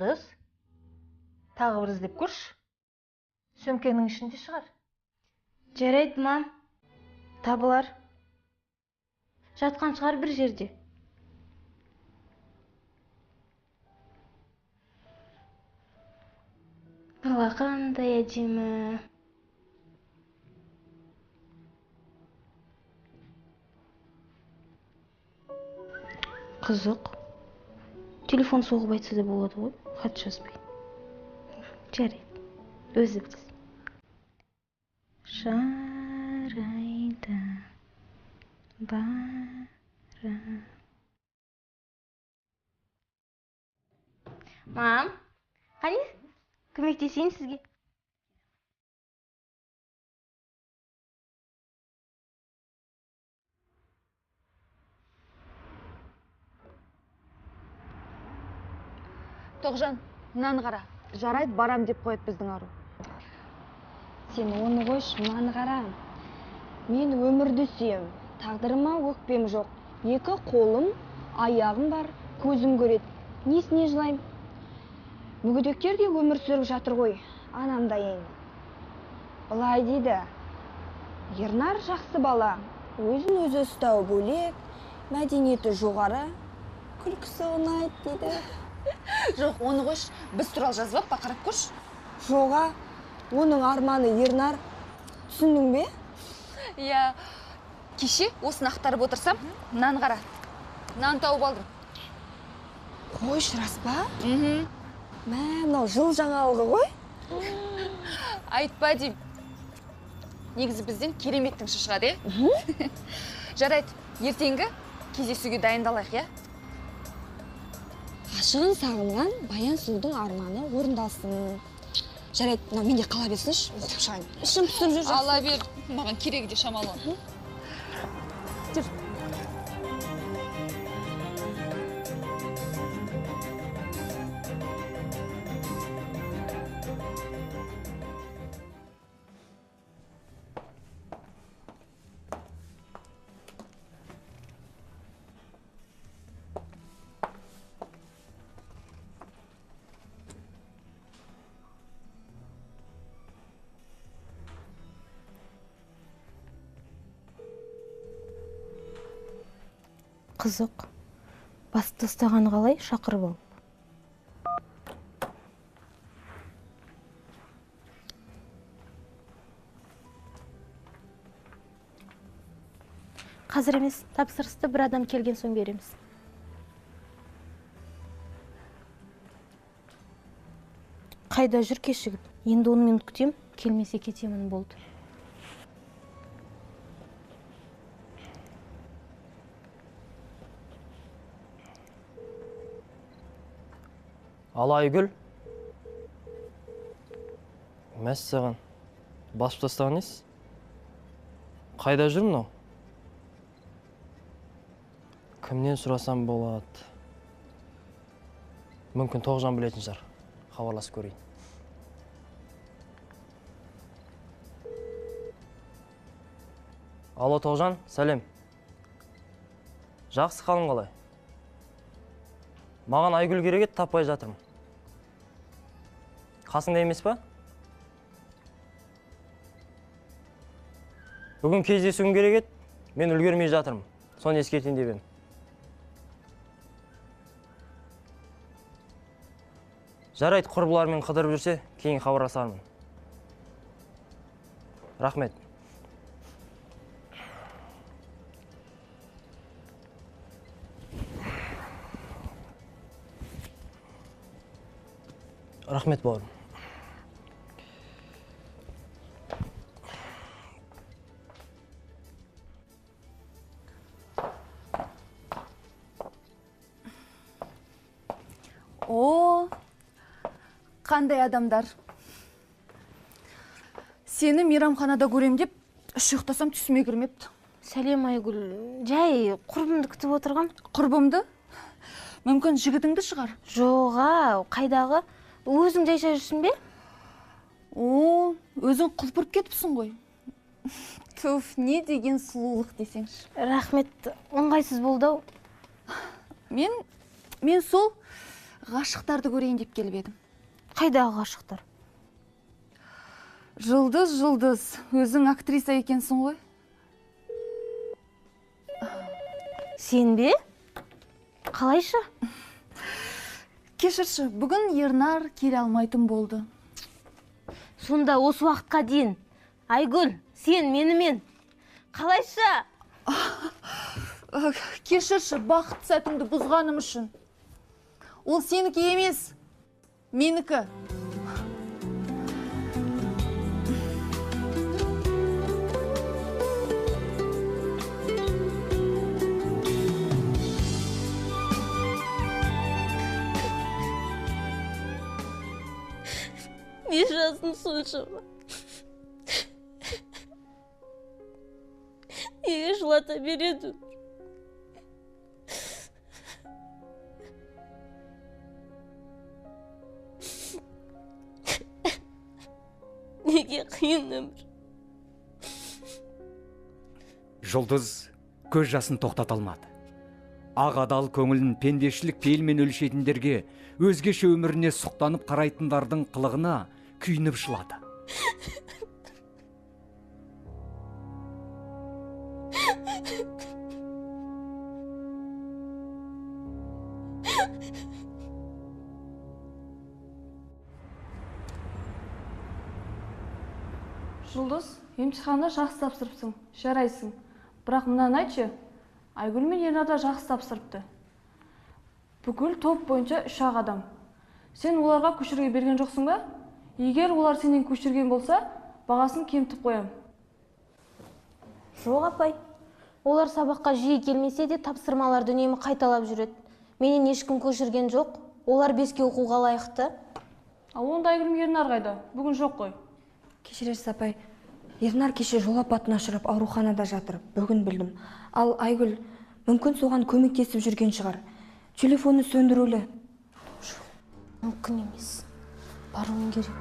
Speaker 5: Жұлдыз, тағы бір іздеп көрші. Сөмкенің ішінде шығар.
Speaker 4: Жарайды, мам. Табылар. Жатқан шығар бір жерде. Бала қандай әдемі. Қызық. Телефон соғып айтса да болады ғой, хат жазбай. Жарайды. Өзі білсін. Жарайды. Бара. Мам, қане? Көмектесейін сізге.
Speaker 1: Тоғжан, мынаны қара. Жарайды, барам деп қояды біздің ару.
Speaker 2: Сен оны қойшы, мынаны қара. Мен өмірді сүйем, тағдырыма өкпем жоқ. Екі қолым, аяғым бар, көзім көреді. Несіне жылайым? Мүгедектер де өмір сүріп жатыр ғой, анамдай енді. Былай дейді, Ернар жақсы бала, өзін өзі ұстау бөлек, мәдениеті жоғары, күлкісі ұнайды дейді.
Speaker 7: Жоқ, оны қойш, біз туралы жазбап, бақырып көрш.
Speaker 2: Жоға, оның арманы Ернар, түсіндің бе?
Speaker 7: Иә, кеше осын ақтарып отырсам, мынаны қара. Мынаны тауып алдым.
Speaker 2: Қойш, рас ба? Мынау жыл жаңалығы ғой?
Speaker 7: Айтпа дейм. Негізі бізден кереметтің шығады, Жарайды, ертеңгі кездесуге дайындалайық, иә?
Speaker 2: Ғашығын сағынған Баян сұлудың арманы орындалсын. Жарайды, мынау менде қала берсінші, оқып шығайын. Ішім пісіріп жүр.
Speaker 7: Ала бер, маған керегі де шамалы.
Speaker 2: Жүр.
Speaker 4: Қызық. Басты ұстаған қалай шақырып ал. Қазір емес, тапсырысты бір адам келген соң береміз. Қайда жүр кешігіп? Енді 10 минут күтем, келмесе кетемін болды.
Speaker 6: Ал Айгүл. Мәссаған. Басып тастаған несі? Қайда жүр мынау? Кімнен сұрасам болады? Мүмкін Тоғжан білетін шығар. Хабарласып көрейін. Алло, Тоғжан, сәлем. Жақсы, қалың қалай? Маған Айгүл керек еді, таппай жатырмын. Қасыңда емес па? Бүгін кездесуім керек еді, мен үлгермей жатырмын. Соны ескертейін деп едім. Жарайды, құрбылармен қыдырып жүрсе, кейін хабарласармын. Рахмет. Рахмет, бауырым.
Speaker 7: О, қандай адамдар. Сені мейрамханада көрем деп, ұйықтасам түсіме кірмепті.
Speaker 4: Сәлем Айгүл, жай құрбымды күтіп отырғам.
Speaker 7: Құрбымды? Мүмкін жігітіңді шығар?
Speaker 4: Жоға, қайдағы? Өзің жайша жүрсің бе?
Speaker 7: О, өзің құлпырып кетіпсің ғой. Түф, не деген сұлулық десеңші.
Speaker 4: Рахмет, оңғайсыз болды ау.
Speaker 7: Мен сол ғашықтарды көрейін деп келіп едім.
Speaker 4: Қайдағы ғашықтар?
Speaker 7: Жұлдыз, өзің актриса екенсің ғой.
Speaker 4: Сен бе? Қалайша?
Speaker 7: Кешірші, бүгін Ернар келе алмайтын болды.
Speaker 4: Сонда осы уақытқа дейін. Айгүл, сен менімен. Қалайша?
Speaker 7: Кешірші, бақыт сәтіңді бұзғаным үшін. Ол сенікі емес, менікі.
Speaker 4: Не жасың соншама? Неге жылата береді? Неге қиын өмір?
Speaker 3: Жұлдыз көз жасын тоқтата алмады. Ағадал көңілін пендешілік пейілмен өлшейтіндерге, өзгеше өміріне сұқтанып қарайтындардың қылығына күйініп жылады.
Speaker 8: Жұлдыз, емтиханды жақсы тапсырыпсың, жарайсың. Бірақ мынаны айтшы, Айгүл мен Ернар да жақсы тапсырыпты. Бүкіл топ бойынша 3 адам. Сен оларға көшірге берген жоқсың ба? Егер олар сенен көшірген болса, бағасын кемітіп қоям.
Speaker 4: Жоқ апай. Олар сабаққа жиі келмесе де тапсырмаларды үнемі қайталап жүреді. Менен ешкім көшірген жоқ. Олар 5-ке оқуға лайықты.
Speaker 8: Ал онда Айгүл мен Ернар қайда? Бүгін жоқ қой.
Speaker 2: Кешірерсіз апай, Ернар кеше жол апатына ұшырап ауруханада жатыр, бүгін білдім. Ал Айгүл мүмкін соған көмектесіп жүрген шығар. Телефоны сөндірулі.
Speaker 4: Мүмкін емес. Баруым керек.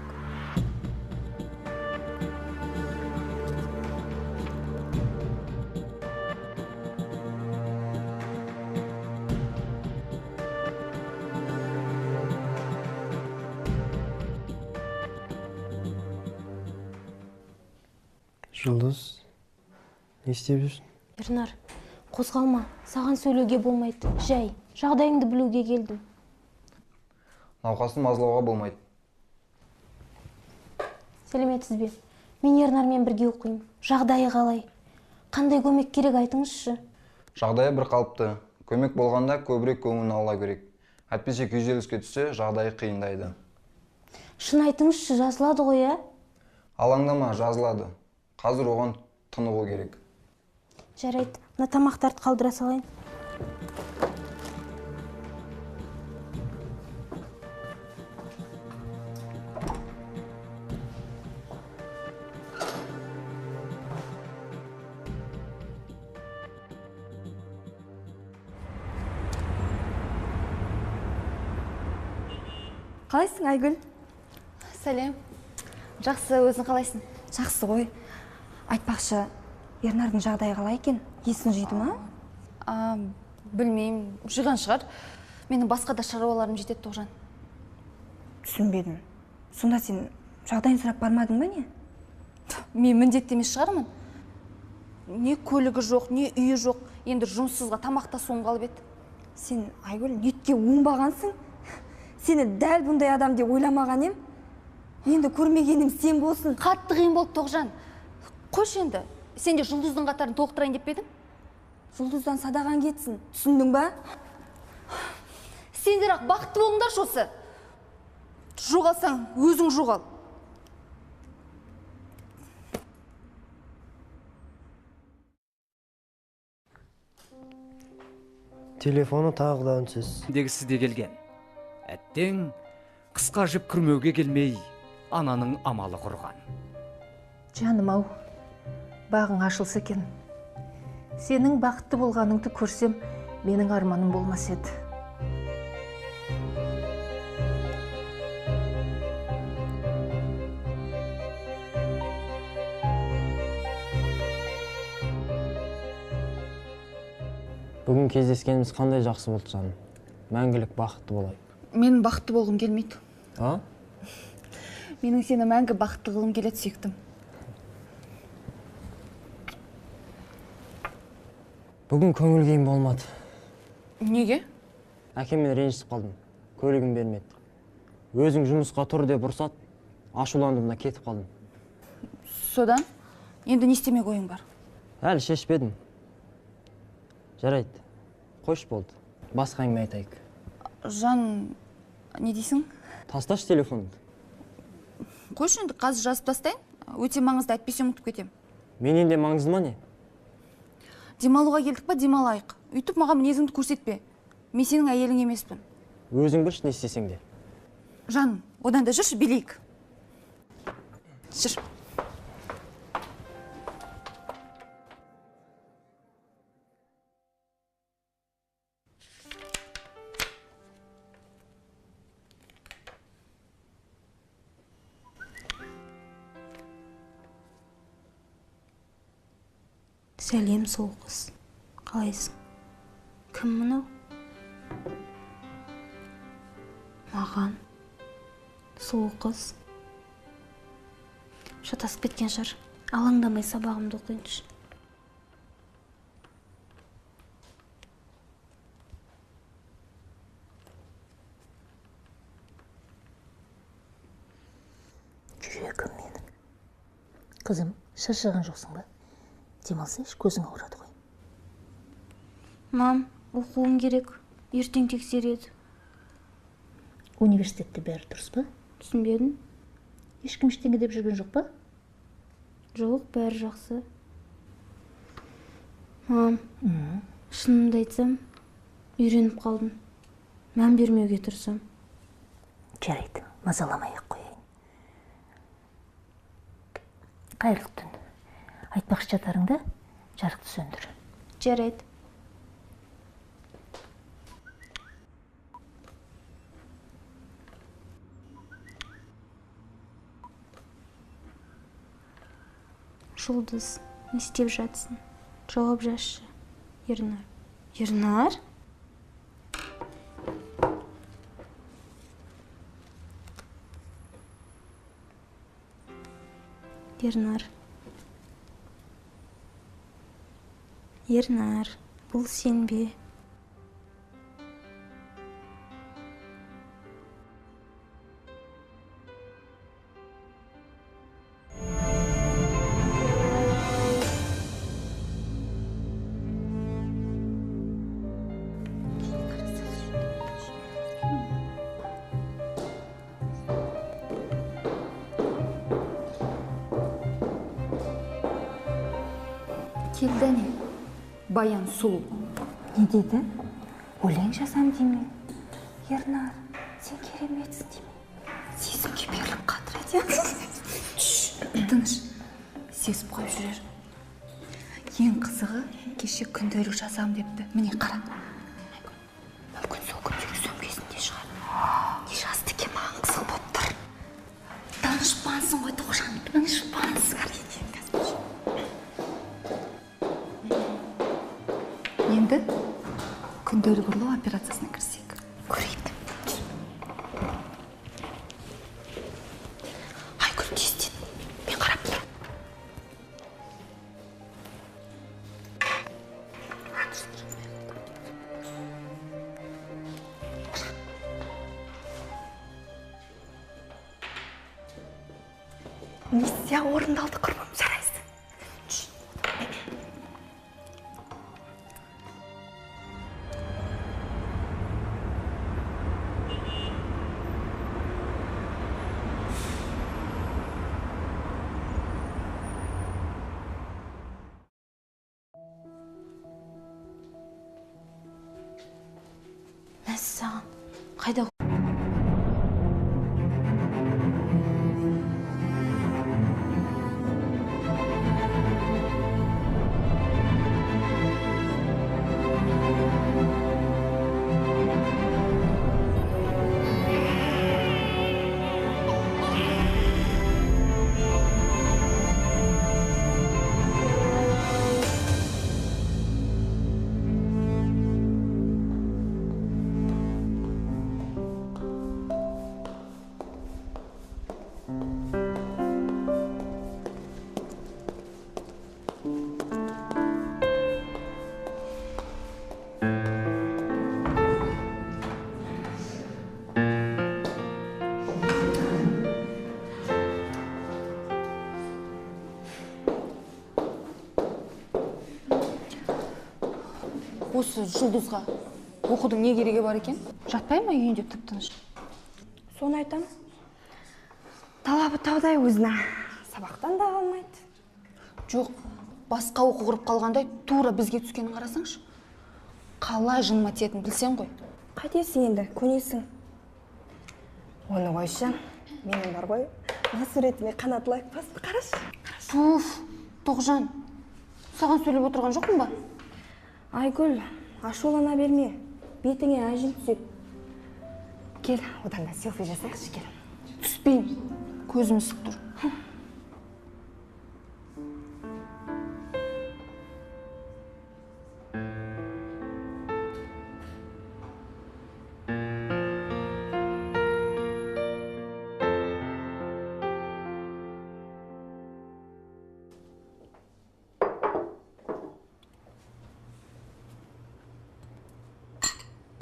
Speaker 10: Жұлдыз, не істеп жүрсің?
Speaker 4: Ернар, қозғалма. Саған сөйлеуге болмайды. Жай, жағдайыңды білуге келдім.
Speaker 9: Науқасын мазалауға болмайды.
Speaker 4: Сәлеметсіз бе? Мен Ернармен бірге оқимын. Жағдайы қалай? Қандай көмек керек айтыңызшы?
Speaker 9: Жағдайы бір қалыпты. Көмек болғанда көбірек көңілін аула керек. Әйтпесе күйзеліске түссе, жағдайы қиындайды.
Speaker 4: Шын айтыңызшы, жазылады ғой, ә?
Speaker 9: Алаңдама, жазылады. Қазір оған тынығу керек.
Speaker 4: Жарайды, мына тамақтарды қалдыра салайын.
Speaker 2: Қалайсың, Айгүл?
Speaker 7: Сәлем. Жақсы, өзің қалайсың?
Speaker 2: Жақсы ғой. Айтпақшы, Ернардың жағдайы қалай екен? Есін жиды ма?
Speaker 7: Білмеймін, жиған шығар. Менің басқа да шаруаларым жетеді, Тоғжан.
Speaker 2: Түсінбедім. Сонда сен жағдайын сұрап бармадың ба не?
Speaker 7: Мен міндетті емес шығармын. Не көлігі жоқ, не үйі жоқ. Енді жұмыссызға тамақтасуым қалып еді.
Speaker 2: Сен, Айгүл, нетке оңбағансың? Сені дәл бұндай адам деп ойламаған ем. Енді көрмегенім сен болсын.
Speaker 7: Қатты қиын болды, Тоғжан. Қош енді, сен де Жұлдыздың қатарын толықтырайын деп пе едің?
Speaker 2: Жұлдыздан садаған кетсін, түсіндің ба?
Speaker 7: Сендер ақ бақытты болыңдар жосы. Жоғалсаң, өзің жоғал.
Speaker 10: Телефоны тағы да үнсіз.
Speaker 3: Дегісі де келген. Әттең, қысқа жіп күрмеуге келмей, ананың амалы құрған.
Speaker 5: Жаным-ау, бағың ашылса екен. Сенің бақытты болғаныңды көрсем, менің арманым болмас еді.
Speaker 6: Бүгін кездескеніміз қандай жақсы болды жаным. Мәңгілік бақытты болайық.
Speaker 7: Мен бақытты болғым келмейді.
Speaker 6: А?
Speaker 7: Менің сені мәңгі бақытты қылғым келеді, сүйіктім.
Speaker 6: Бүгін көңіл күйім болмады.
Speaker 7: Неге?
Speaker 6: Әкеммен ренжісіп қалдым. Көлігім бермеді. Өзің жұмысқа тұр деп ұрсат, ашуландым да кетіп қалдым.
Speaker 7: Содан, енді не істемек ойың бар?
Speaker 6: Әлі шешпедім. Жарайды, қош болды. Басқа әңгіме айтайық.
Speaker 7: Жан, не дейсің?
Speaker 6: Тасташы телефоныңды.
Speaker 7: Қойшы енді қазір жазып тастайын. Өте маңызды, әйтпесе ұмытып кетем.
Speaker 6: Менен де маңызды ма не?
Speaker 7: Демалуға келдік па, демалайық. Үйтіп маған мінезіңді көрсетпе. Мен сенің әйелің емеспін.
Speaker 6: Өзің білші не істесең де.
Speaker 7: Жан, одан да жүрші, билейік. Жүр.
Speaker 4: Сәлем, сол қыз. Қалайсың? Кім мынау? Маған. Сол қыз. Шатасып кеткен шығар. Алаңдамай сабағымды оқиыншы.
Speaker 5: Жүрегім менің. Қызым, шаршаған жоқсың ба? Демалсайшы, көзің ауырады ғой.
Speaker 4: Мам, оқуым керек. Ертең тексереді.
Speaker 5: Университетте бәрі дұрыс па?
Speaker 4: Түсінбедім?
Speaker 5: Ешкім ештеңе деп жүрген жоқ па?
Speaker 4: Жоқ, бәрі жақсы. Мам, шынымды айтсам, үйреніп қалдым. Мән бермеуге тырысам.
Speaker 5: Жарайды, мазаламай-ақ қояйын. Қайырлы түн. Айтпақшы жатарыңда жарықты сөндір.
Speaker 4: Жарайды. Жұлдыз, не істеп жатсың? Жауап жазшы. Ернар. Ернар? Ернар. Ернар, бұл сен бе?
Speaker 7: Келді не? Баян сұлу.
Speaker 5: Не дейді? Өлең жазам дейме? Ернар, сен кереметсің дейме?
Speaker 7: Сезімге беріліп қатыр еді. Тыныш, сезіп қойып жүрер. Ең қызығы, кеше күнделік жазам депті. Міне қара. Мүмкін сол күндегі сөмкесінде шығар. Не жазды екен, маған қызық болып тұр. Данышпансың ғой, тоғжан, данышпансың. Енді күнделік ұрлау операциясына кірсек. Көрейік. Айгүл, тез. Мен қарап тұрмын. Миссия орындалды, құрбым, жарайсың.
Speaker 4: Мәссаған, қайда?
Speaker 7: Осы жұлдызға оқудың не керегі бар екен? Жатпай ма үйінде тып-тыныш?
Speaker 2: Соны айтам. Талабы таудай өзіне. Сабақтан да қалмайды.
Speaker 7: Жоқ, басқа оқу құрып қалғандай тура бізге түскенін қарасаңшы. Қалай жыныма тиетінін білсең ғой.
Speaker 2: Қайтесің енді, көнесің. Оны қойшы, менің бар ғой, мына суретіме қанат лайк басты қарашы.
Speaker 7: Пуф, Тоғжан, саған сөйлеп отырған жоқпын ба?
Speaker 2: Айгүл, ашулана берме, бетіңе әжім түседі. Кел, одан да селфи жасайықшы, кел.
Speaker 7: Түспеймін, көзім ісіп тұр.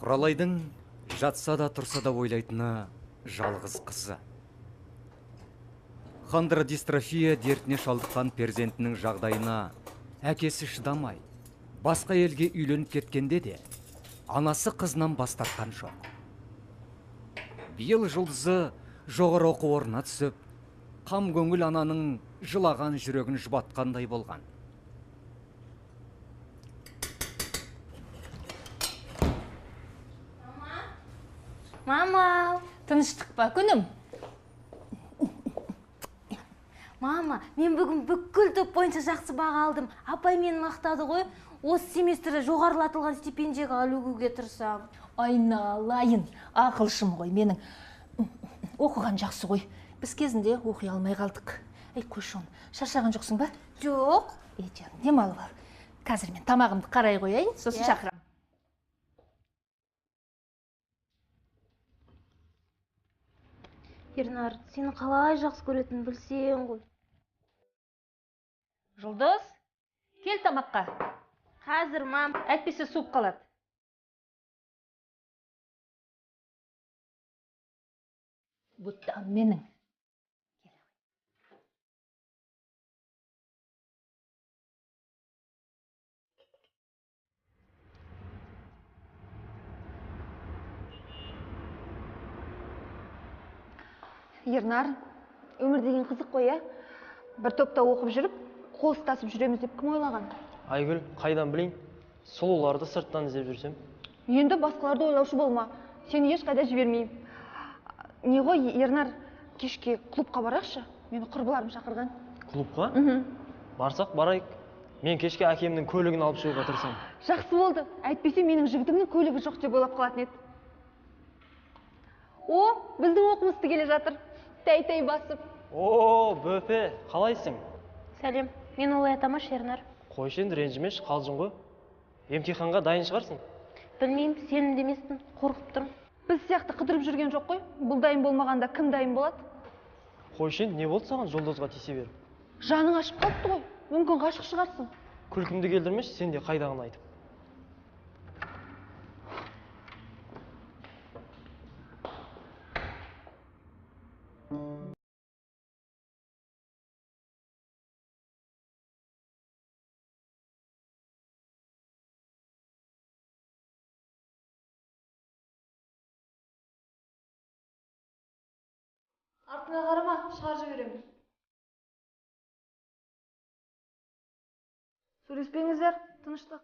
Speaker 3: Құралайдың жатса да тұрса да ойлайтыны жалғыз қызы. Хондrodистрофия дертіне шалдыққан перзентінің жағдайына әкесі шыдамай, басқа елге үйленіп кеткенде де, анасы қызынан бас тартқан жоқ. Биыл Жұлдызы жоғары оқу орнына түсіп, қам көңіл ананың жылаған жүрегін жұбатқандай болған.
Speaker 5: Мама, тыныштық па күнім?
Speaker 4: Мама, мен бүгін бүкіл топ бойынша жақсы баға алдым. Апай мені мақтады ғой. Осы семестрі жоғарылатылған стипендияға алуға тырысам.
Speaker 5: Айналайын, ақылшым ғой менің. Оқыған жақсы ғой. Біз кезінде оқи алмай қалдық. Көшон, шаршаған жоқсың ба?
Speaker 4: Жоқ.
Speaker 5: Демалып ал. Қазір мен тамағымды қарай қояйын, сосын шақырам.
Speaker 4: Ернар, сені қалай жақсы көретінін білсең ғой.
Speaker 5: Жұлдыз, кел тамаққа.
Speaker 4: Қазір, мам.
Speaker 5: Әйтпесе суып қалады. Бұтта менің.
Speaker 1: Ернар, өмір деген қызық қой, ә? Бір топта оқып жүріп, қол ұстасып жүреміз деп кім ойлаған?
Speaker 6: Айгүл, қайдан білейін? Сұлуларды сырттан іздеп жүрсем.
Speaker 1: Енді басқаларды ойлаушы болма. Сені ешқайда жібермеймін. Не ғой, Ернар, кешке клубқа барақшы. Мені құрбыларым шақырған.
Speaker 6: Клубқа? Барсақ барайық. Мен кешке әкемнің көлігін алып шығуға тырысам.
Speaker 1: Жақсы болды. Әйтпесе менің жігітімнің көлігі жоқ деп ойлап қалатын еді. О, біздің оқымысты келе жатыр. Тәй-тәй басып.
Speaker 6: О, бөпе, қалайсың?
Speaker 4: Сәлем, мен олай атамаш, Ернар.
Speaker 6: Қойшы енді ренжімеш, қалжың ғой. Емтиханға дайын шығарсың?
Speaker 4: Білмеймін, сенім демеспін, қорқып тұрмын.
Speaker 1: Біз сияқты қыдырып жүрген жоқ қой. Бұл дайын болмағанда кім дайын болады?
Speaker 6: Қойшы енді не болды саған Жұлдызға тисе беріп?
Speaker 1: Жаның ашып қалыпты ғой. Мүмкін ғашық шығарсың.
Speaker 6: Күлкімді келдірмеш, сен де қайдағын айтып.
Speaker 1: Артыңа қарама, шығар жіберемін. Сөйлеспеңіздер, тыныштық.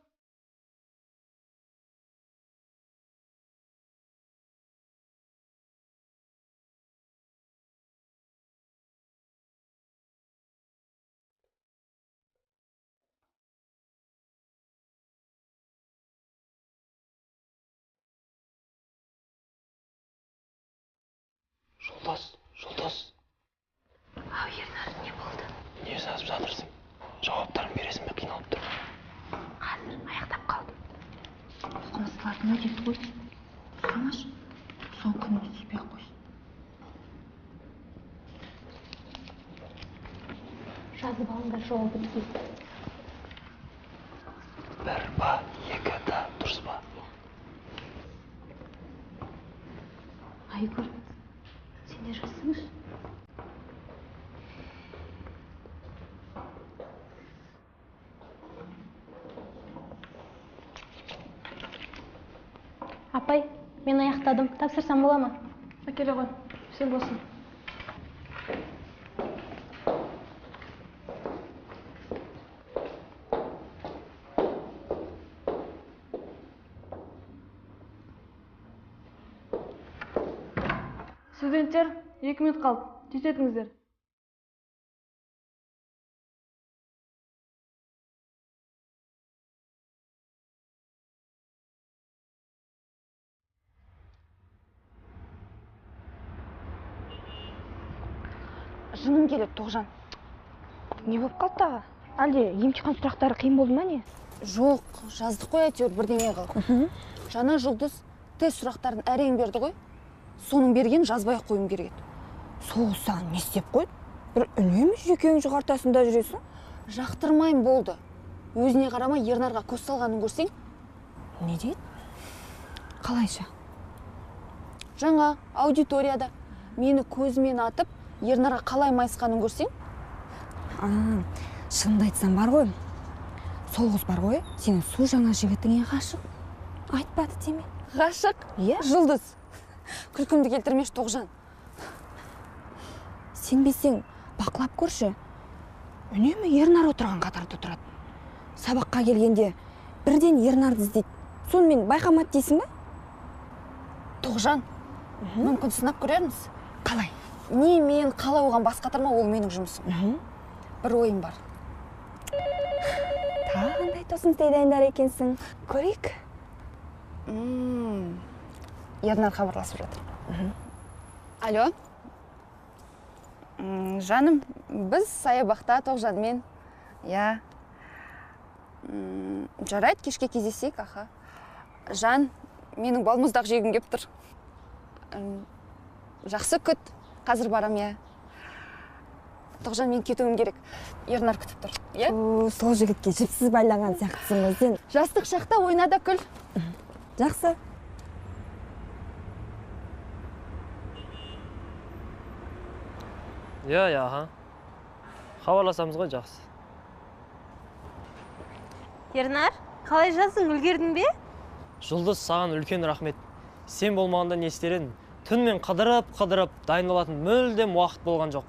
Speaker 6: Жұлдыз.
Speaker 4: Ау, Ернар, не болды?
Speaker 6: Не жазып жатырсың? Жауаптарын бересің бе, қиналып тұр.
Speaker 4: Қазір аяқтап қалдым.
Speaker 7: Оқымыстылардың өтесі ғой. Ұқсамаш, соң күнді сүйпек қойсын.
Speaker 4: жазып алыңдар жауабы түгел.
Speaker 3: Бір ба, екі да, дұрыс па?
Speaker 4: Айгүл, сен де жазсаңшы. Апай, мен аяқтадым. Тапсырсам бола ма?
Speaker 8: Әкеле ғой, сен болсын. Студенттер, 2 минут қалды. Тез етіңіздер.
Speaker 1: Жыным келеді, Тоғжан.
Speaker 2: Не болып қалды аға? Әлде емтихан сұрақтары қиын болды ма не?
Speaker 1: Жоқ, жаздық қой әйтеуір бірдеңе қылып. Жаңа Жұлдыз тест сұрақтарын әрең берді ғой. Соның берген жазбай қойым керек еді.
Speaker 2: Сол саған не істеп қойды? Бір үнемі жүйкеңнің қартасында жүресің?
Speaker 1: Жақтырмайым болды. Өзіне қарамай Ернарға көз салғанын көрсең.
Speaker 2: Не дейді? Қалайша?
Speaker 1: Жаңа аудиторияда мені көзімен атып, Ернарға қалай майысқанын көрсең.
Speaker 2: Шынымды айтсам бар ғой. Сол қыз бар ғой, сенің су жаңа жігітіңе ғашық. Айтпады деме.
Speaker 1: Ғашық?
Speaker 2: Иә?
Speaker 1: Жұлдыз. Күлкімді келтірмеш, Тоғжан.
Speaker 2: Сенбесең, бақылап көрші. Үнемі Ернар отырған қатарда тұрады. Сабаққа келгенде бірден Ернарды іздейді. Сонымен байқамады дейсің ба?
Speaker 1: Тоғжан, мүмкін сынап көрерміз.
Speaker 2: Қалай?
Speaker 1: Не мен қалай оған бас қатырма, ол менің жұмысым. Бір ойым бар.
Speaker 2: Қандай тосын дайындар екенсің. Көрейік.
Speaker 1: Ернар хабарласып жатыр. Алло. Жаным, біз саябақта Тоғжанмен. Я. Жарайды, кешке кездесейік, аха. Жан, менің балмұздақ жегім кеп тұр. Жақсы күт. Қазір барам, я. Тоғжан, мен кетуім керек. Ернар күтіп тұр. Я?
Speaker 2: Сол жігітке жіпсіз байлаған сияқтысың ғой сен.
Speaker 1: Жастық шақта ойнада күл.
Speaker 2: Жақсы.
Speaker 6: Иә, аха. Хабарласамыз ғой, жақсы.
Speaker 4: Ернар, қалай жаздың, үлгердің бе?
Speaker 6: Жұлдыз, саған үлкен рахмет. Сен болмағанда не істер едің? Түнмен қыдырып, дайындалатын мүлдем уақыт болған жоқ.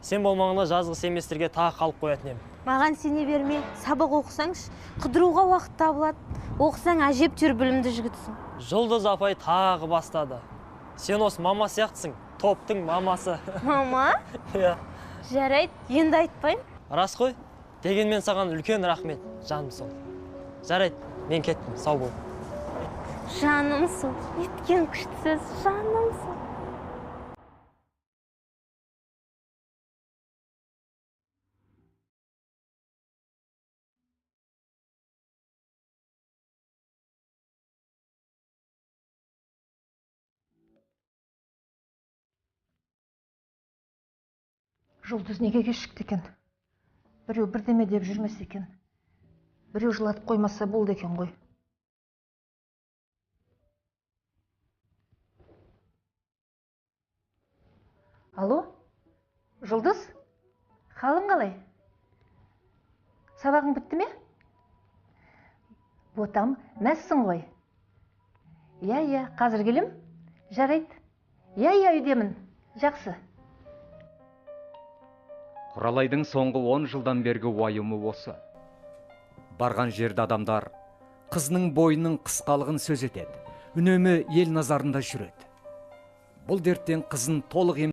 Speaker 6: Сен болмағанда жазғы семестрге тағы қалып қоятын едім.
Speaker 4: Маған сене берме, сабақ оқысаңшы, қыдыруға уақыт табылады. Оқысаң әжептәуір білімді жігітсің.
Speaker 6: Жұлдыз апай тағы бастады. Сен осы мама сияқтысың, топтың мамасы.
Speaker 4: Мама?
Speaker 6: Иә.
Speaker 4: Жарайды, енді айтпайын.
Speaker 6: Рас қой, дегенмен саған үлкен рахмет, жаным сол. Жарайды, мен кеттім, сау бол.
Speaker 4: Жанымсың, еткен күштісіз, жанымсың.
Speaker 5: Жұлдыз неге кешікті екен? Біреу бірдеме деп жүрмес екен. Біреу жылатып қоймаса болды екен ғой. Алло? Жұлдыз? Қалың қалай? Сабағың бітті ме? Ботам, мәссің ғой. Иә, қазір келем? Жарайды. Иә, үйдемін. Жақсы.
Speaker 3: Құралайдың соңғы 10 жылдан бергі уайымы осы. Барған жерді адамдар қызның бойының қысқалығын сөз етеді. Үнемі ел назарында жүреді. Бұл дерттен қызын толық